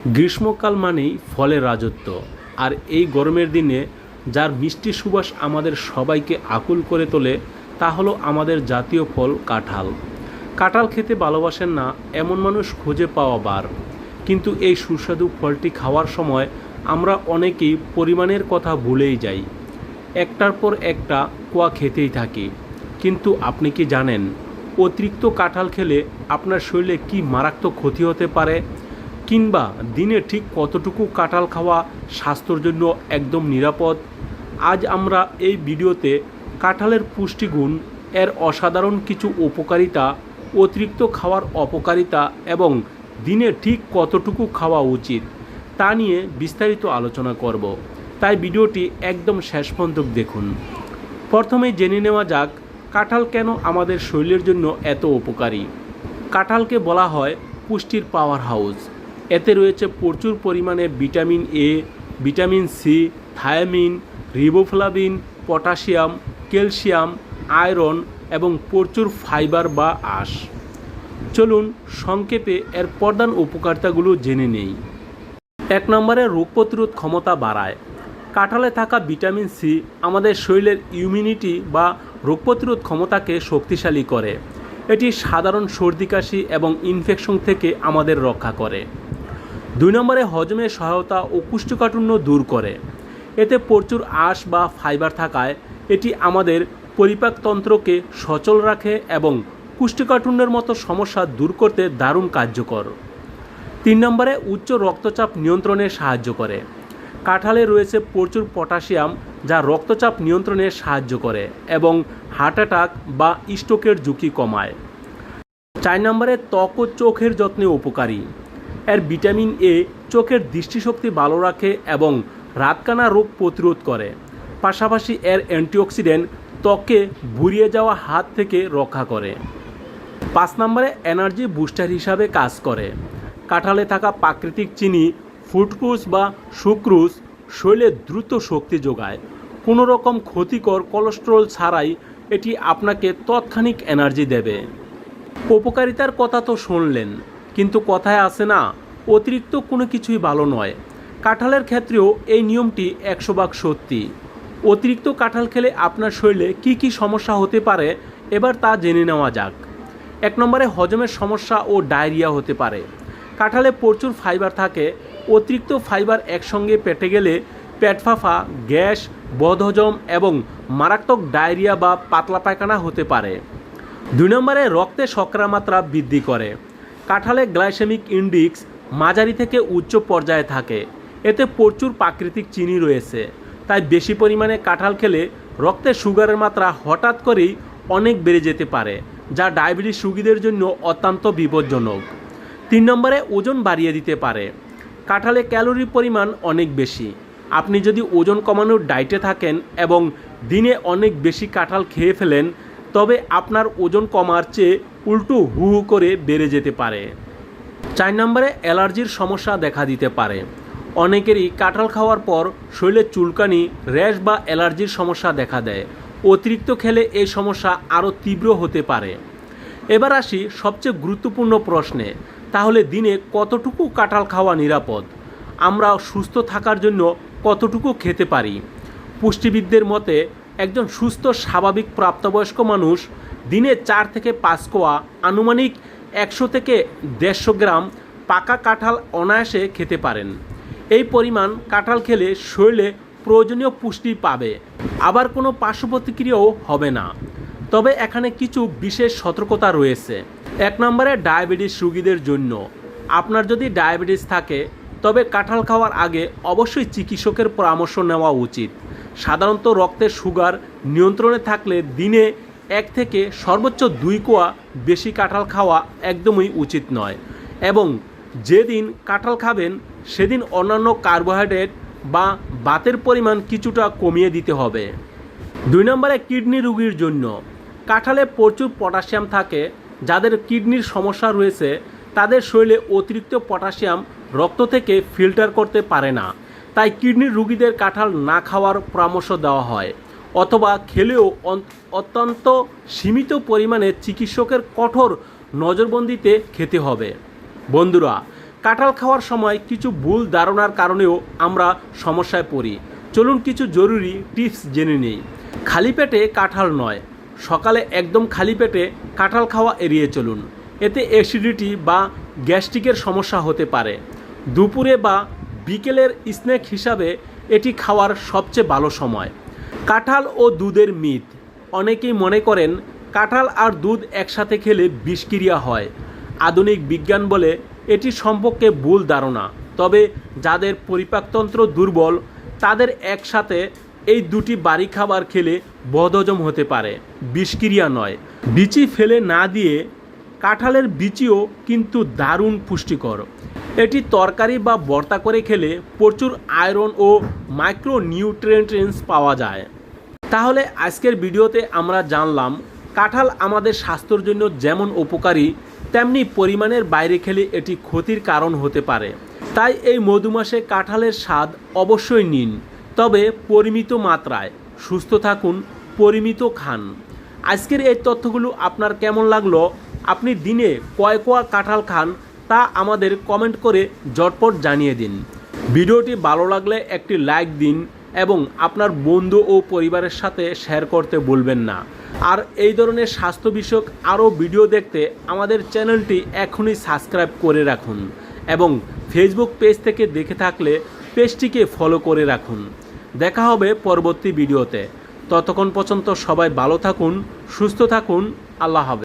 গ্রীষ্মকাল মানেই ফলের রাজত্ব। আর এই গরমের দিনে যার মিষ্টি সুবাস আমাদের সবাইকে আকুল করে তোলে তা হলো আমাদের জাতীয় ফল কাঁঠাল। কাঁঠাল খেতে ভালোবাসেন না এমন মানুষ খুঁজে পাওয়া বার। কিন্তু এই সুস্বাদু ফলটি খাওয়ার সময় আমরা অনেকেই পরিমাণের কথা ভুলেই যাই, একটার পর একটা কোয়া খেতেই থাকি। কিন্তু আপনি কি জানেন অতিরিক্ত কাঁঠাল খেলে আপনার শরীরে কী মারাত্মক ক্ষতি হতে পারে, কিংবা দিনে ঠিক কতটুকু কাঁঠাল খাওয়া স্বাস্থ্যের জন্য একদম নিরাপদ? আজ আমরা এই ভিডিওতে কাঁঠালের পুষ্টিগুণ, এর অসাধারণ কিছু উপকারিতা, অতিরিক্ত খাওয়ার অপকারিতা এবং দিনে ঠিক কতটুকু খাওয়া উচিত তা নিয়ে বিস্তারিত আলোচনা করব। তাই ভিডিওটি একদম শেষ পর্যন্ত দেখুন। প্রথমে জেনে নেওয়া যাক কাঁঠাল কেন আমাদের শরীরের জন্য এত উপকারী। কাঁঠালকে বলা হয় পুষ্টির পাওয়ার হাউস। এতে রয়েছে প্রচুর পরিমাণে vitamin A, vitamin C, thiamine, riboflavin, potassium, calcium, iron এবং প্রচুর ফাইবার বা আঁশ। চলুন সংক্ষেপে এর প্রধান উপকারিতাগুলো জেনে নেই। 1 নম্বরে রোগ প্রতিরোধ ক্ষমতা বাড়ায়। কাঁঠালে থাকা ভিটামিন সি আমাদের শরীরের ইমিউনিটি বা রোগ প্রতিরোধ ক্ষমতাকে শক্তিশালী করে। এটি সাধারণ সর্দি কাশি এবং ইনফেকশন থেকে আমাদের রক্ষা করে। 2 নম্বরে হজমের সহায়তা ও কোষ্ঠকাঠিন্য দূর করে। এতে প্রচুর আঁশ বা ফাইবার থাকায় এটি আমাদের পরিপাকতন্ত্রকে সচল রাখে এবং কোষ্ঠকাঠিন্যের মতো সমস্যা দূর করতে দারুণ কার্যকর। 3 নম্বরে উচ্চ রক্তচাপ নিয়ন্ত্রণে সাহায্য করে। কাঁঠালে রয়েছে প্রচুর পটাশিয়াম যা রক্তচাপ নিয়ন্ত্রণে সাহায্য করে এবং হার্ট অ্যাটাক বা স্ট্রোকের ঝুঁকি কমায়। 4 নম্বরে ত্বক ও চোখের যত্নে উপকারী। এর ভিটামিন এ চোখের দৃষ্টিশক্তি ভালো রাখে এবং রাতকানা রোগ প্রতিরোধ করে। পাশাপাশি এর অ্যান্টিঅক্সিডেন্ট ত্বকে ভুরিয়ে যাওয়া হাত থেকে রক্ষা করে। 5 নম্বরে এনার্জি বুস্টার হিসাবে কাজ করে। কাঁঠালে থাকা প্রাকৃতিক চিনি, ফ্রুক্টোজ বা সুক্রোজ শরীরে দ্রুত শক্তি যোগায়। কোনো রকম ক্ষতিকর কোলেস্টেরল ছাড়াই এটি আপনাকে তাৎক্ষণিক এনার্জি দেবে। উপকারিতার কথা তো শুনলেন, কিন্তু কথায় আছে না, অতিরিক্ত কোনো কিছুই ভালো নয়। কাঁঠালের ক্ষেত্রেও এই নিয়মটি 100% সত্যি। অতিরিক্ত কাঁঠাল খেলে আপনার শরীরে কী কী সমস্যা হতে পারে এবার তা জেনে নেওয়া যাক। 1 নম্বরে হজমের সমস্যা ও ডায়রিয়া হতে পারে। কাঁঠালে প্রচুর ফাইবার থাকে। অতিরিক্ত ফাইবার একসঙ্গে পেটে গেলে পেট ফাঁপা, গ্যাস, বদহজম এবং মারাত্মক ডায়রিয়া বা পাতলা পায়খানা হতে পারে। 2 নম্বরে রক্তে শর্করার মাত্রা বৃদ্ধি করে। কাঁঠালে গ্লাইসেমিক ইন্ডেক্স মাঝারি থেকে উচ্চ পর্যায়ে থাকে। এতে প্রচুর প্রাকৃতিক চিনি রয়েছে, তাই বেশি পরিমাণে কাঁঠাল খেলে রক্তে সুগারের মাত্রা হঠাৎ করেই অনেক বেড়ে যেতে পারে, যা ডায়াবেটিস রোগীদের জন্য অত্যন্ত বিপজ্জনক। 3 নম্বরে ওজন বাড়িয়ে দিতে পারে। কাঁঠালে ক্যালোরির পরিমাণ অনেক বেশি। আপনি যদি ওজন কমানোর ডায়েটে থাকেন এবং দিনে অনেক বেশি কাঁঠাল খেয়ে ফেলেন, তবে আপনার ওজন কমার চেয়ে উল্টো হু হু করে বেড়ে যেতে পারে। 4 নম্বরে অ্যালার্জির সমস্যা দেখা দিতে পারে। অনেকেরই কাঁঠাল খাওয়ার পর শরীরে চুলকানি, র্যাশ বা অ্যালার্জির সমস্যা দেখা দেয়। অতিরিক্ত খেলে এই সমস্যা আরও তীব্র হতে পারে। এবার আসি সবচেয়ে গুরুত্বপূর্ণ প্রশ্নে, তাহলে দিনে কতটুকু কাঁঠাল খাওয়া নিরাপদ? আমরা সুস্থ থাকার জন্য কতটুকু খেতে পারি? পুষ্টিবিদদের মতে একজন সুস্থ স্বাভাবিক প্রাপ্তবয়স্ক মানুষ দিনে 4 থেকে 5 কোয়া, আনুমানিক 100 থেকে 150 গ্রাম পাকা কাঁঠাল অনায়াসে খেতে পারেন। এই পরিমাণ কাঁঠাল খেলে শরীরে প্রয়োজনীয় পুষ্টি পাবে, আবার কোনো পার্শ্ব প্রতিক্রিয়াও হবে না। তবে এখানে কিছু বিশেষ সতর্কতা রয়েছে। 1 নম্বরে ডায়াবেটিস রোগীদের জন্য। আপনার যদি ডায়াবেটিস থাকে তবে কাঁঠাল খাওয়ার আগে অবশ্যই চিকিৎসকের পরামর্শ নেওয়া উচিত। সাধারণত রক্তের সুগার নিয়ন্ত্রণে থাকলে দিনে 1 থেকে সর্বোচ্চ 2 কোয়া বেশি কাঁঠাল খাওয়া একদমই উচিত নয়, এবং যেদিন কাঁঠাল খাবেন সেদিন অন্যান্য কার্বোহাইড্রেট বা ভাতের পরিমাণ কিছুটা কমিয়ে দিতে হবে। 2 নম্বরে কিডনি রোগীর জন্য। কাঁঠালে প্রচুর পটাশিয়াম থাকে। যাদের কিডনির সমস্যা রয়েছে তাদের শরীরে অতিরিক্ত পটাশিয়াম রক্ত থেকে ফিল্টার করতে পারে না, তাই কিডনির রোগীদের কাঁঠাল না খাওয়ার পরামর্শ দেওয়া হয়, অথবা খেলেও অত্যন্ত সীমিত পরিমাণে চিকিৎসকের কঠোর নজরবন্দিতে খেতে হবে। বন্ধুরা, কাঁঠাল খাওয়ার সময় কিছু ভুল ধারণার কারণেও আমরা সমস্যায় পড়ি। চলুন কিছু জরুরি টিপস জেনে নিই। খালি পেটে কাঁঠাল নয়। সকালে একদম খালি পেটে কাঁঠাল খাওয়া এড়িয়ে চলুন, এতে অ্যাসিডিটি বা গ্যাস্ট্রিকের সমস্যা হতে পারে। দুপুরে বা বিকেলের স্ন্যাক হিসাবে এটি খাওয়ার সবচেয়ে ভালো সময়। কাঁঠাল ও দুধের মিথ। অনেকেই মনে করেন কাঁঠাল আর দুধ একসাথে খেলে বিষক্রিয়া হয়। আধুনিক বিজ্ঞান বলে এটি সম্পর্কে ভুল ধারণা। তবে যাদের পরিপাকতন্ত্র দুর্বল তাদের একসাথে এই দুটি ভারী খাবার খেলে বদহজম হতে পারে, বিষক্রিয়া নয়। বিচি ফেলে না দিয়ে কাঁঠালের বিচিও কিন্তু দারুণ পুষ্টিকর। এটি তরকারি বা ভর্তা করে খেলে প্রচুর আয়রন ও মাইক্রো নিউট্রিয়েন্টস পাওয়া যায়। তাহলে আজকের ভিডিওতে আমরা জানলাম কাঁঠাল আমাদের স্বাস্থ্যের জন্য যেমন উপকারী তেমনি পরিমাণের বাইরে খেলে এটি ক্ষতির কারণ হতে পারে। তাই এই মধু মাসে কাঁঠালের স্বাদ অবশ্যই নিন, তবে পরিমিত মাত্রায়। সুস্থ থাকুন, পরিমিত খান। আজকের এই তথ্যগুলো আপনার কেমন লাগলো? আপনি দিনে কয় কোয়া কাঁঠাল খান তা আমাদের কমেন্ট করে ঝটপট জানিয়ে দিন। ভিডিওটি ভালো লাগলে একটি লাইক দিন এবং আপনার বন্ধু ও পরিবারের সাথে শেয়ার করতে ভুলবেন না। আর এই ধরনের স্বাস্থ্য বিষয়ক আরও ভিডিও দেখতে আমাদের চ্যানেলটি এখনই সাবস্ক্রাইব করে রাখুন এবং ফেসবুক পেজ থেকে দেখে থাকলে পেজটিকে ফলো করে রাখুন। দেখা হবে পরবর্তী ভিডিওতে। ততক্ষণ পর্যন্ত সবাই ভালো থাকুন, সুস্থ থাকুন। আল্লাহ হাফেজ।